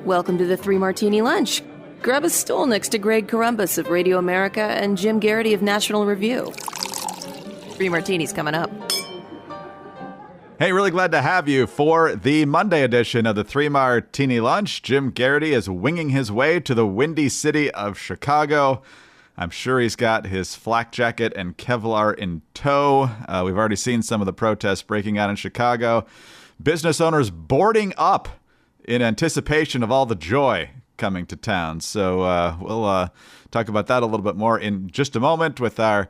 Welcome to the Three Martini Lunch. Grab a stool next to Greg Columbus of Radio America and Jim Garrity of National Review. Three Martinis coming up. Hey, really glad to have you for the Monday edition of the Three Martini Lunch. Jim Garrity is winging his way to the windy city of Chicago. I'm sure he's got his flak jacket and Kevlar in tow. We've already seen some of the protests breaking out in Chicago. Business owners boarding up in anticipation of all the joy coming to town. So we'll talk about that a little bit more in just a moment with our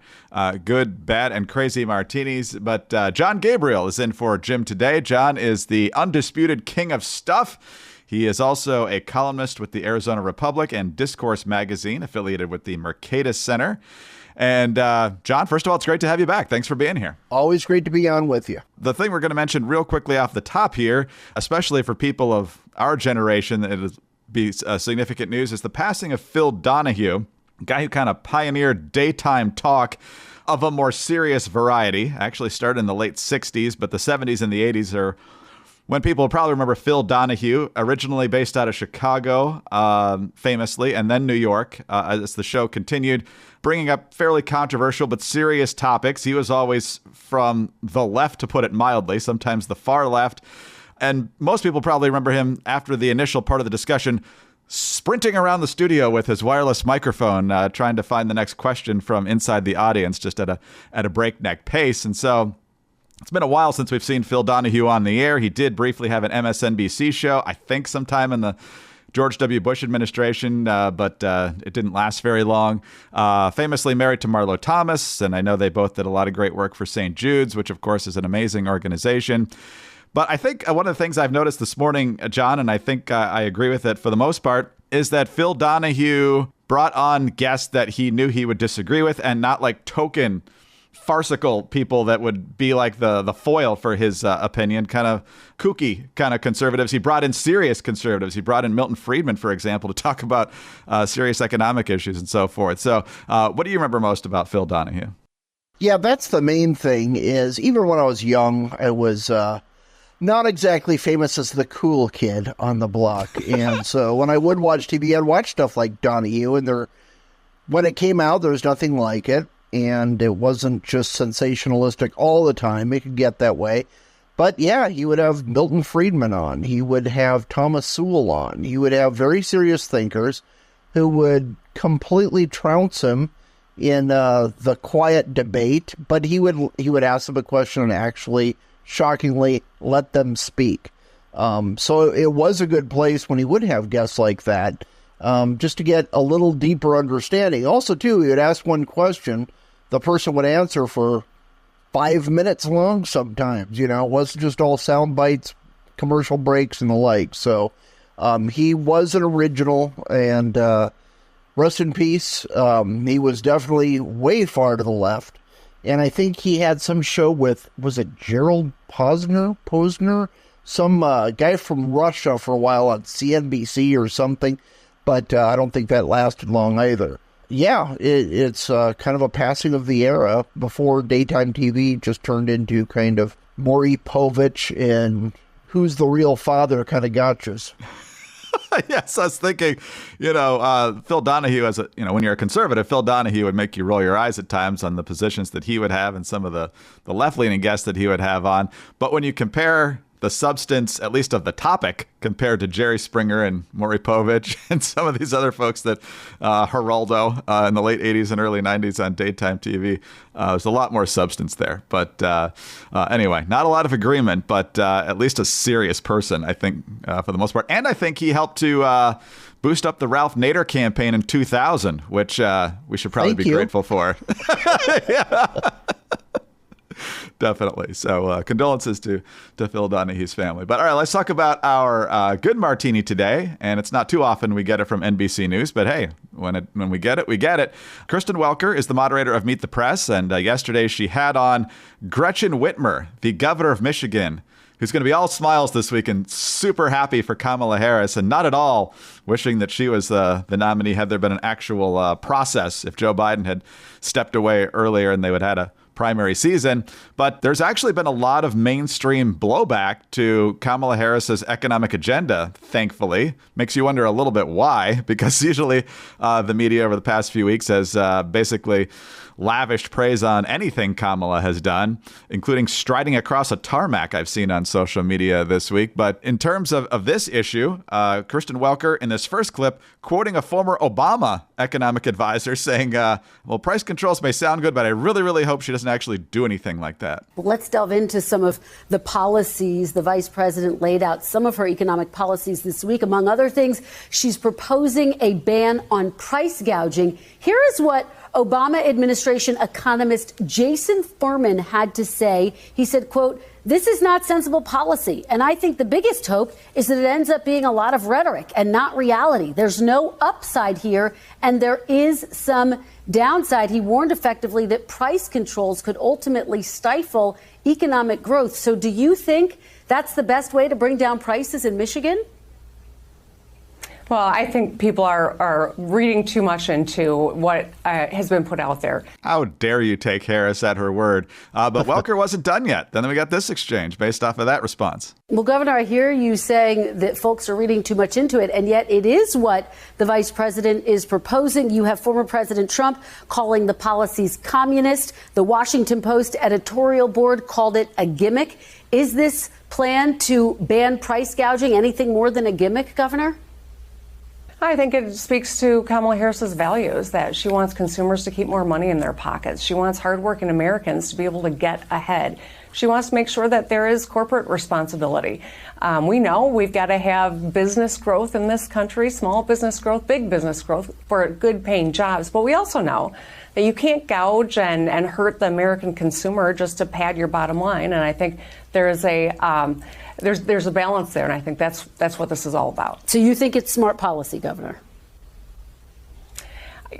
good, bad, and crazy martinis. But Jon Gabriel is in for Jim today. Jon is the Undisputed King of Stuff. He is also a columnist with the Arizona Republic and Discourse magazine, affiliated with the Mercatus Center. And Jon, first of all, it's great to have you back. Thanks for being here. Always great to be on with you. The thing we're going to mention real quickly off the top here, especially for people of our generation, it'll be significant news, is the passing of Phil Donahue, a guy who kind of pioneered daytime talk of a more serious variety. Actually started in the late 60s, but the 70s and the 80s are when people probably remember Phil Donahue, originally based out of Chicago, famously, and then New York, as the show continued, bringing up fairly controversial but serious topics. He was always from the left, to put it mildly, sometimes the far left. And most people probably remember him after the initial part of the discussion, sprinting around the studio with his wireless microphone, trying to find the next question from inside the audience, just at a breakneck pace. And so it's been a while since we've seen Phil Donahue on the air. He did briefly have an MSNBC show, I think sometime in the George W. Bush administration, but it didn't last very long. Famously married to Marlo Thomas, and I know they both did a lot of great work for St. Jude's, which of course is an amazing organization. But I think one of the things I've noticed this morning, Jon, and I think I agree with it for the most part, is that Phil Donahue brought on guests that he knew he would disagree with, and not like token farcical people that would be like the foil for his opinion, kind of kooky kind of conservatives. He brought in serious conservatives. He brought in Milton Friedman, for example, to talk about serious economic issues and so forth. So what do you remember most about Phil Donahue? Yeah, that's the main thing is, even when I was young, I was not exactly famous as the cool kid on the block. And so when I would watch TV, I'd watch stuff like Donahue, and when it came out, there was nothing like it. And it wasn't just sensationalistic all the time. It could get that way. But yeah, he would have Milton Friedman on. He would have Thomas Sowell on. He would have very serious thinkers who would completely trounce him in the quiet debate. But he would ask them a question and actually, shockingly, let them speak. So it was a good place when he would have guests like that, just to get a little deeper understanding. Also, too, he would ask one question. The person would answer for 5 minutes long sometimes. It wasn't just all sound bites, commercial breaks, and the like. So he was an original, and rest in peace. He was definitely way far to the left. And I think he had some show with, was it Gerald Posner? Some guy from Russia for a while on CNBC or something. But I don't think that lasted long either. Yeah, it's kind of a passing of the era before daytime TV just turned into kind of Maury Povich and Who's the Real Father kind of gotchas. Yes, I was thinking, Phil Donahue, when you're a conservative, Phil Donahue would make you roll your eyes at times on the positions that he would have and some of the left-leaning guests that he would have on. But when you compare the substance, at least of the topic, compared to Jerry Springer and Maury Povich and some of these other folks that Geraldo in the late 80s and early 90s on daytime TV, there's a lot more substance there. But anyway, not a lot of agreement, but at least a serious person, I think, for the most part. And I think he helped to boost up the Ralph Nader campaign in 2000, which we should probably be grateful for. Yeah. Definitely. So condolences to Phil Donahue's family. But all right, let's talk about our good martini today. And it's not too often we get it from NBC News, but hey, when we get it, we get it. Kristen Welker is the moderator of Meet the Press. And yesterday she had on Gretchen Whitmer, the governor of Michigan, who's going to be all smiles this week and super happy for Kamala Harris and not at all wishing that she was the nominee had there been an actual process, if Joe Biden had stepped away earlier and they would have had a primary season. But there's actually been a lot of mainstream blowback to Kamala Harris's economic agenda, thankfully. Makes you wonder a little bit why, because usually the media over the past few weeks has basically lavished praise on anything Kamala has done, including striding across a tarmac I've seen on social media this week. But in terms of this issue, Kristen Welker in this first clip quoting a former Obama economic advisor saying, well, price controls may sound good, but I really, really hope she doesn't actually do anything like that. Let's delve into some of the policies the vice president laid out, some of her economic policies this week. Among other things, she's proposing a ban on price gouging. Here is what Obama administration economist Jason Furman had to say. He said, quote, "This is not sensible policy. And I think the biggest hope is that it ends up being a lot of rhetoric and not reality. There's no upside here, and there is some downside." He warned effectively that price controls could ultimately stifle economic growth. So do you think that's the best way to bring down prices in Michigan? Well, I think people are reading too much into what has been put out there. How dare you take Harris at her word? But Welker wasn't done yet. Then we got this exchange based off of that response. Well, Governor, I hear you saying that folks are reading too much into it, and yet it is what the vice president is proposing. You have former President Trump calling the policies communist. The Washington Post editorial board called it a gimmick. Is this plan to ban price gouging anything more than a gimmick, Governor? I think it speaks to Kamala Harris's values, that she wants consumers to keep more money in their pockets. She wants hardworking Americans to be able to get ahead. She wants to make sure that there is corporate responsibility. We know we've got to have business growth in this country, small business growth, big business growth for good paying jobs. But we also know that you can't gouge and hurt the American consumer just to pad your bottom line. And I think there is there's a balance there, and I think that's what this is all about. So you think it's smart policy, Governor?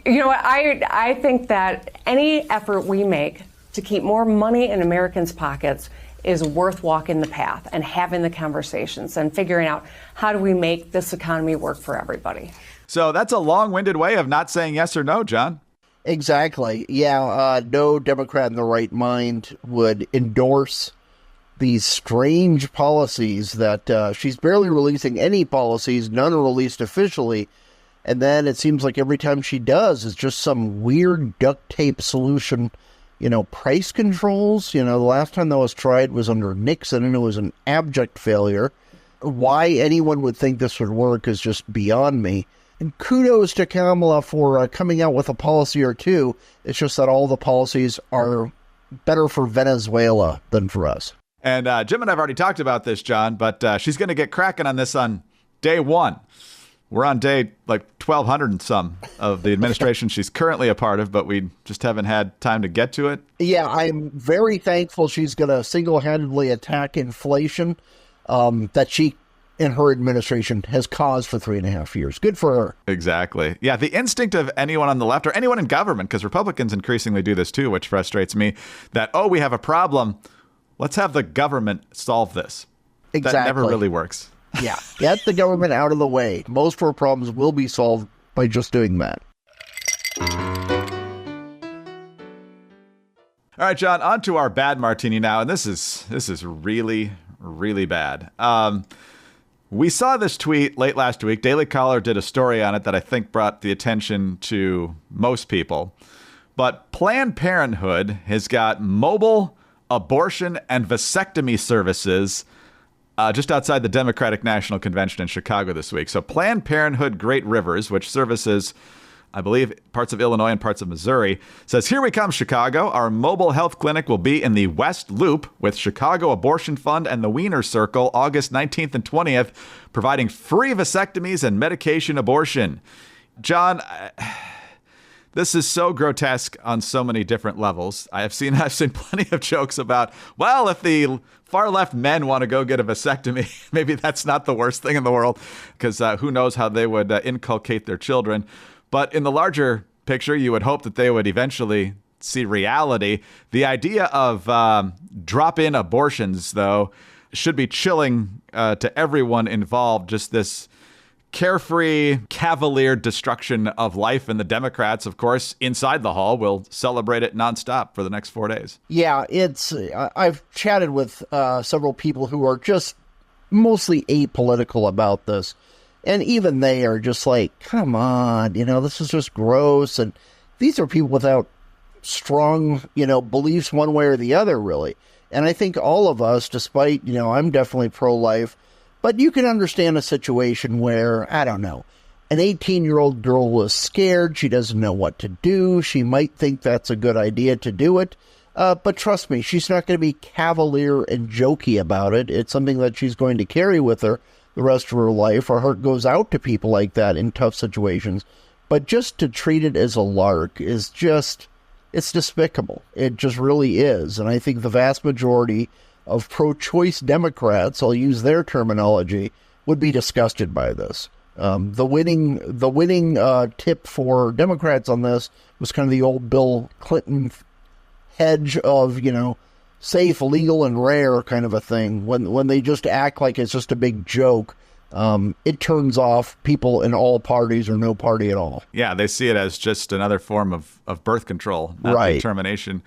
You know what? I think that any effort we make to keep more money in Americans' pockets is worth walking the path and having the conversations and figuring out how do we make this economy work for everybody. So that's a long-winded way of not saying yes or no, John. Exactly. Yeah, no Democrat in the right mind would endorse these strange policies that she's barely releasing any policies, none are released officially. And then it seems like every time she does, it's just some weird duct tape solution. Price controls, the last time that was tried was under Nixon, and it was an abject failure. Why anyone would think this would work is just beyond me. And kudos to Kamala for coming out with a policy or two. It's just that all the policies are better for Venezuela than for us. And Jim and I have already talked about this, John, but she's going to get cracking on this on day one. We're on day 1,200 and some of the administration she's currently a part of, but we just haven't had time to get to it. Yeah, I'm very thankful she's going to single-handedly attack inflation that she and her administration has caused for 3.5 years. Good for her. Exactly. Yeah, the instinct of anyone on the left or anyone in government, because Republicans increasingly do this too, which frustrates me, that, we have a problem. Let's have the government solve this. Exactly. That never really works. Yeah. Get the government out of the way. Most of our problems will be solved by just doing that. All right, John, on to our bad martini now. And this is really, really bad. We saw this tweet late last week. Daily Caller did a story on it that I think brought the attention to most people. But Planned Parenthood has got mobile abortion and vasectomy services just outside the Democratic National Convention in Chicago this week. So Planned Parenthood Great Rivers, which services, I believe, parts of Illinois and parts of Missouri, says, "Here we come, Chicago. Our mobile health clinic will be in the West Loop with Chicago Abortion Fund and the Wiener Circle August 19th and 20th, providing free vasectomies and medication abortion." John, this is so grotesque on so many different levels. I've seen plenty of jokes about, well, if the far left men want to go get a vasectomy, maybe that's not the worst thing in the world, because who knows how they would inculcate their children. But in the larger picture, you would hope that they would eventually see reality. The idea of drop-in abortions, though, should be chilling to everyone involved. Just this carefree, cavalier destruction of life. And the Democrats, of course, inside the hall will celebrate it nonstop for the next 4 days. Yeah, I've chatted with several people who are just mostly apolitical about this. And even they are just like, come on, this is just gross. And these are people without strong, beliefs one way or the other, really. And I think all of us, despite, I'm definitely pro-life, but you can understand a situation where, I don't know, an 18-year-old girl is scared. She doesn't know what to do. She might think that's a good idea to do it. But trust me, she's not going to be cavalier and jokey about it. It's something that she's going to carry with her the rest of her life. Our heart goes out to people like that in tough situations. But just to treat it as a lark is just, it's despicable. It just really is. And I think the vast majority of pro-choice Democrats, I'll use their terminology, would be disgusted by this. The winning tip for Democrats on this was kind of the old Bill Clinton hedge of, safe, legal, and rare kind of a thing. When they just act like it's just a big joke, it turns off people in all parties or no party at all. Yeah, they see it as just another form of birth control, not right. the termination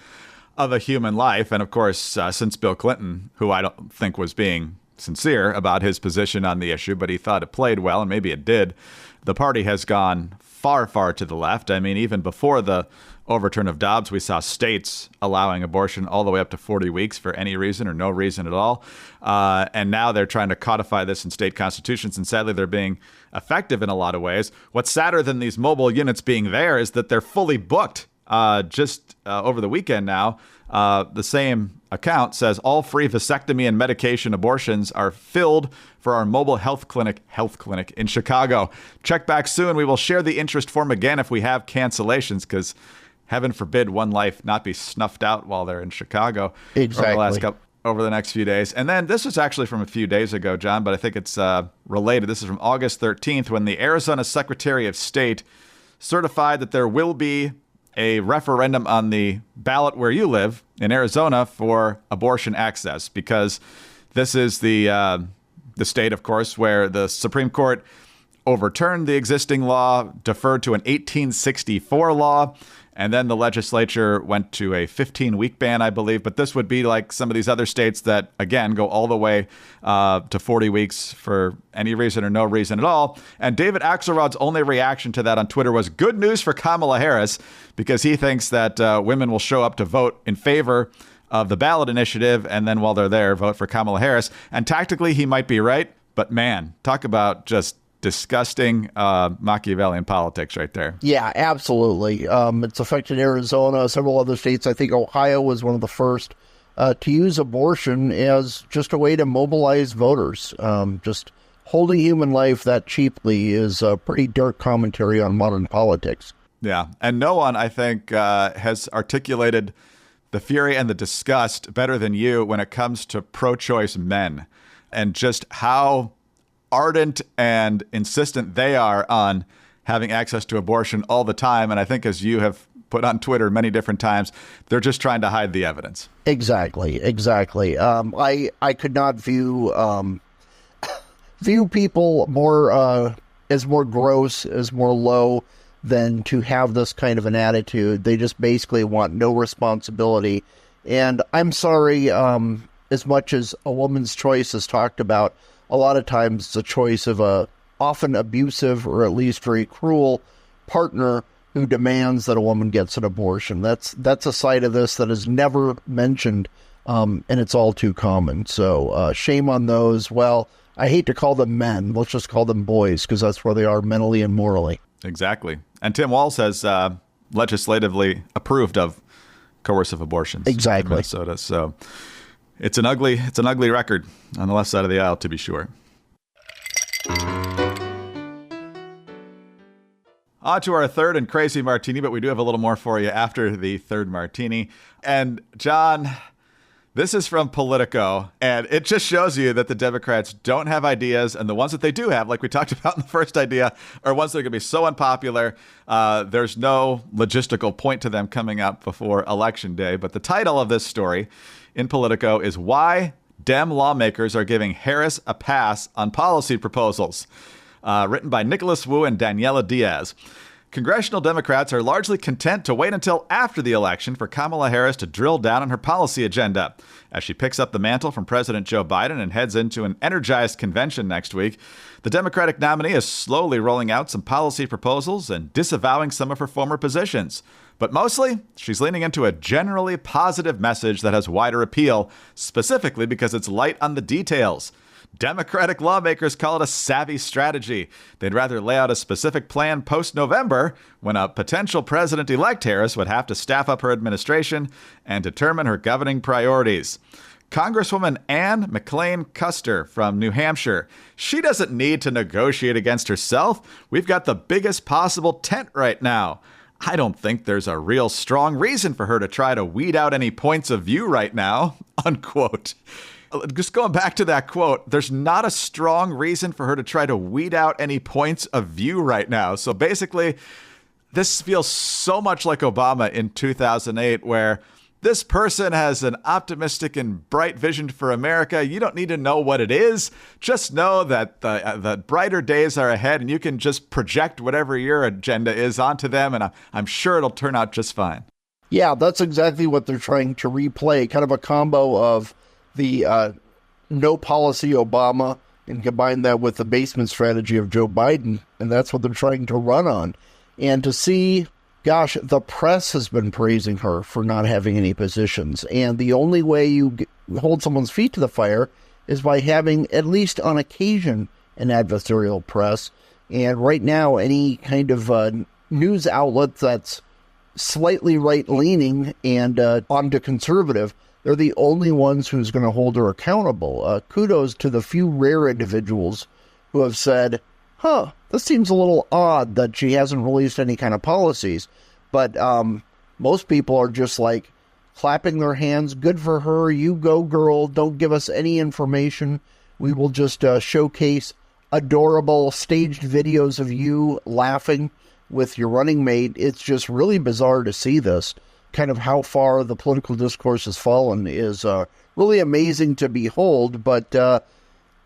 of a human life. And of course, since Bill Clinton, who I don't think was being sincere about his position on the issue, but he thought it played well, and maybe it did, the party has gone far, far to the left. I mean, even before the overturn of Dobbs, we saw states allowing abortion all the way up to 40 weeks for any reason or no reason at all. And now they're trying to codify this in state constitutions. And sadly, they're being effective in a lot of ways. What's sadder than these mobile units being there is that they're fully booked. Just over the weekend now, the same account says all free vasectomy and medication abortions are filled for our mobile health clinic in Chicago. Check back soon. We will share the interest form again if we have cancellations, because heaven forbid one life not be snuffed out while they're in Chicago. Exactly. Over the next few days. And then this was actually from a few days ago, John, but I think it's related. This is from August 13th, when the Arizona Secretary of State certified that there will be a referendum on the ballot where you live in Arizona for abortion access, because this is the state, of course, where the Supreme Court overturned the existing law, deferred to an 1864 law, and then the legislature went to a 15-week ban, I believe. But this would be like some of these other states that, again, go all the way to 40 weeks for any reason or no reason at all. And David Axelrod's only reaction to that on Twitter was good news for Kamala Harris, because he thinks that women will show up to vote in favor of the ballot initiative, and then while they're there, vote for Kamala Harris. And tactically, he might be right. But man, talk about just disgusting Machiavellian politics right there. Yeah, absolutely. It's affected Arizona, several other states. I think Ohio was one of the first to use abortion as just a way to mobilize voters. Just holding human life that cheaply is a pretty dark commentary on modern politics. Yeah, and no one, I think, has articulated the fury and the disgust better than you when it comes to pro-choice men, and just how ardent and insistent they are on having access to abortion all the time. And I think, as you have put on Twitter many different times, they're just trying to hide the evidence. Exactly. I could not view people more as more gross, as more low, than to have this kind of an attitude. They just basically want no responsibility. And I'm sorry, as much as a woman's choice is talked about, a lot of times it's a choice of a often abusive or at least very cruel partner who demands that a woman gets an abortion. That's a side of this that is never mentioned, and it's all too common. So shame on those. Well, I hate to call them men. Let's just call them boys, because that's where they are mentally and morally. Exactly. And Tim Walz has legislatively approved of coercive abortions exactly. in Minnesota. So it's an ugly record on the left side of the aisle, to be sure. On to our third and crazy martini, but we do have a little more for you after the third martini. And John, this is from Politico, and it just shows you that the Democrats don't have ideas, and the ones that they do have, like we talked about in the first idea, are ones that are going to be so unpopular. There's no logistical point to them coming up before Election Day. But the title of this story in Politico is "Why Dem Lawmakers Are Giving Harris a Pass on Policy Proposals." written by Nicholas Wu and Daniela Diaz. Congressional Democrats are largely content to wait until after the election for Kamala Harris to drill down on her policy agenda. As she picks up the mantle from President Joe Biden and heads into an energized convention next week, the Democratic nominee is slowly rolling out some policy proposals and disavowing some of her former positions. But mostly, she's leaning into a generally positive message that has wider appeal, specifically because it's light on the details. Democratic lawmakers call it a savvy strategy. They'd rather lay out a specific plan post-November, when a potential president-elect Harris would have to staff up her administration and determine her governing priorities. Congresswoman Ann McLean Custer from New Hampshire. She doesn't need to negotiate against herself. We've got the biggest possible tent right now. I don't think there's a real strong reason for her to try to weed out any points of view right now, unquote. Just going back to that quote, there's not a strong reason for her to try to weed out any points of view right now. So basically, this feels so much like Obama in 2008, where this person has an optimistic and bright vision for America. You don't need to know what it is. Just know that the brighter days are ahead, and you can just project whatever your agenda is onto them, and I'm sure it'll turn out just fine. Yeah, that's exactly what they're trying to replay, kind of a combo of the no policy Obama and combine that with the basement strategy of Joe Biden, and that's what they're trying to run on. And to see, gosh, the press has been praising her for not having any positions, and the only way you hold someone's feet to the fire is by having, at least on occasion, an adversarial press. And right now, any kind of news outlet that's slightly right-leaning and onto conservative, they're the only ones who's going to hold her accountable. Kudos to the few rare individuals who have said, this seems a little odd that she hasn't released any kind of policies. But most people are just like clapping their hands. Good for her. You go, girl. Don't give us any information. We will just showcase adorable staged videos of you laughing with your running mate. It's just really bizarre to see this. Kind of how far the political discourse has fallen is really amazing to behold. But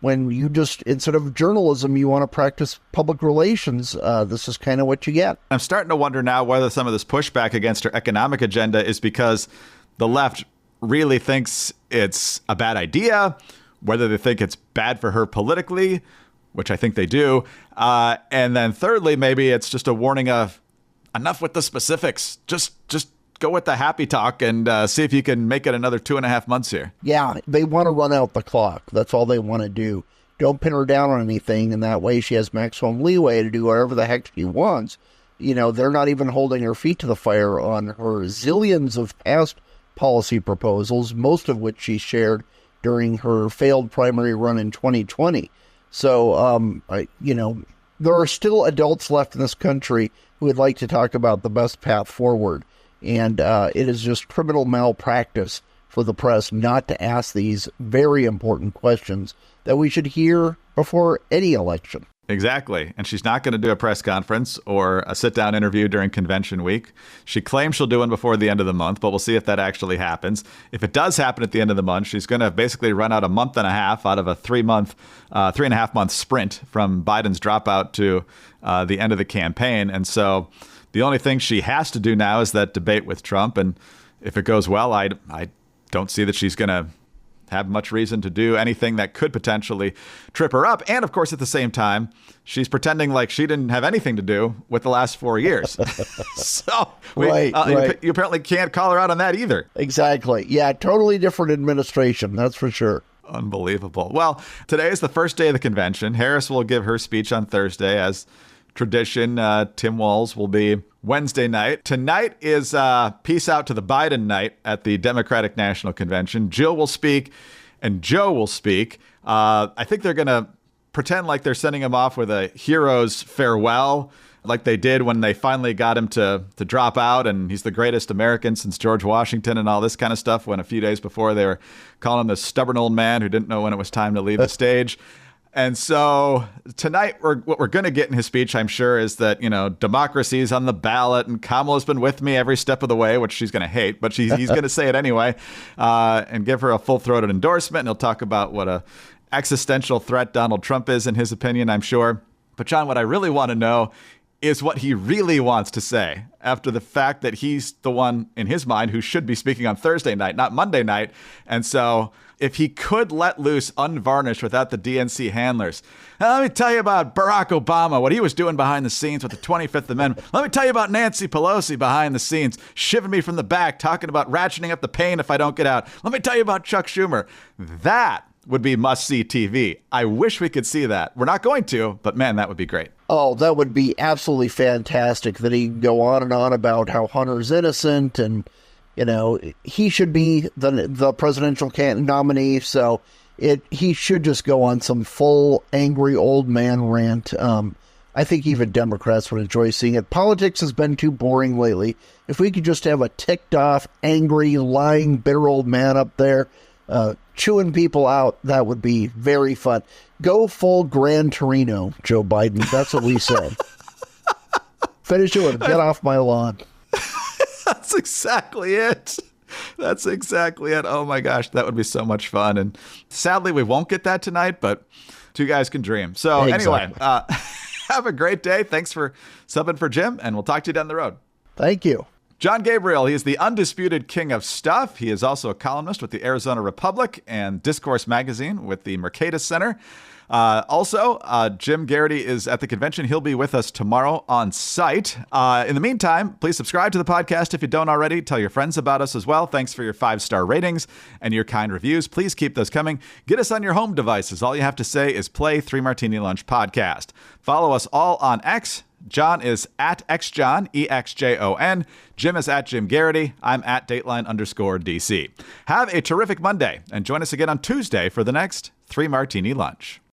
when you just, instead of journalism, you want to practice public relations, this is kind of what you get. I'm starting to wonder now whether some of this pushback against her economic agenda is because the left really thinks it's a bad idea, whether they think it's bad for her politically, which I think they do. And then thirdly, maybe it's just a warning of enough with the specifics. Just go with the happy talk and see if you can make it another 2.5 months here. Yeah, they want to run out the clock. That's all they want to do. Don't pin her down on anything, and that way she has maximum leeway to do whatever the heck she wants. You know, they're not even holding her feet to the fire on her zillions of past policy proposals, most of which she shared during her failed primary run in 2020. So, there are still adults left in this country who would like to talk about the best path forward. And it is just criminal malpractice for the press not to ask these very important questions that we should hear before any election. Exactly. And she's not going to do a press conference or a sit-down interview during convention week. She claims she'll do one before the end of the month, but we'll see if that actually happens. If it does happen at the end of the month, she's going to basically run out a month and a half out of a 3.5 month sprint from Biden's dropout to the end of the campaign. And so the only thing she has to do now is that debate with Trump. And if it goes well, I don't see that she's going to have much reason to do anything that could potentially trip her up. And of course, at the same time, she's pretending like she didn't have anything to do with the last 4 years. So right. You apparently can't call her out on that either. Exactly. Yeah, totally different administration. That's for sure. Unbelievable. Well, today is the first day of the convention. Harris will give her speech on Thursday as tradition. Tim Walz will be Wednesday night. Tonight is peace out to the Biden night at the Democratic National Convention. Jill will speak and Joe will speak. I think they're going to pretend like they're sending him off with a hero's farewell, like they did when they finally got him to drop out, and he's the greatest American since George Washington and all this kind of stuff, when a few days before they were calling him the stubborn old man who didn't know when it was time to leave the stage. And so tonight, what we're going to get in his speech, I'm sure, is that, democracy's on the ballot and Kamala's been with me every step of the way, which she's going to hate, but he's going to say it anyway, and give her a full-throated endorsement. And he'll talk about what a existential threat Donald Trump is, in his opinion, I'm sure. But Jon, what I really want to know is what he really wants to say after the fact that he's the one in his mind who should be speaking on Thursday night, not Monday night. And so if he could let loose unvarnished without the DNC handlers, let me tell you about Barack Obama, what he was doing behind the scenes with the 25th Amendment. Let me tell you about Nancy Pelosi behind the scenes, shivering me from the back, talking about ratcheting up the pain if I don't get out. Let me tell you about Chuck Schumer. That would be must-see TV. I wish we could see that. We're not going to, but man, that would be great. Oh, that would be absolutely fantastic that he can go on and on about how Hunter's innocent and, you know, he should be the presidential nominee. So he should just go on some full angry old man rant. I think even Democrats would enjoy seeing it. Politics has been too boring lately. If we could just have a ticked off, angry, lying, bitter old man up there, chewing people out, that would be very fun. Go full Gran Torino, Joe Biden. That's what we said. Finish it with get off my lawn. That's exactly it. That's exactly it. Oh my gosh, that would be so much fun. And sadly, we won't get that tonight, but two guys can dream. So anyway, have a great day. Thanks for subbing for Jim, and we'll talk to you down the road. Thank you. Jon Gabriel, he is the Undisputed King of Stuff. He is also a columnist with the Arizona Republic and Discourse magazine with the Mercatus Center. Also, Jim Garrity is at the convention. He'll be with us tomorrow on site. In the meantime, please subscribe to the podcast if you don't already. Tell your friends about us as well. Thanks for your 5-star ratings and your kind reviews. Please keep those coming. Get us on your home devices. All you have to say is play 3 Martini Lunch podcast. Follow us all on X. Jon is at XJon, EXJON. Jim is at Jim Garrity. I'm at Dateline_DC. Have a terrific Monday and join us again on Tuesday for the next 3 Martini Lunch.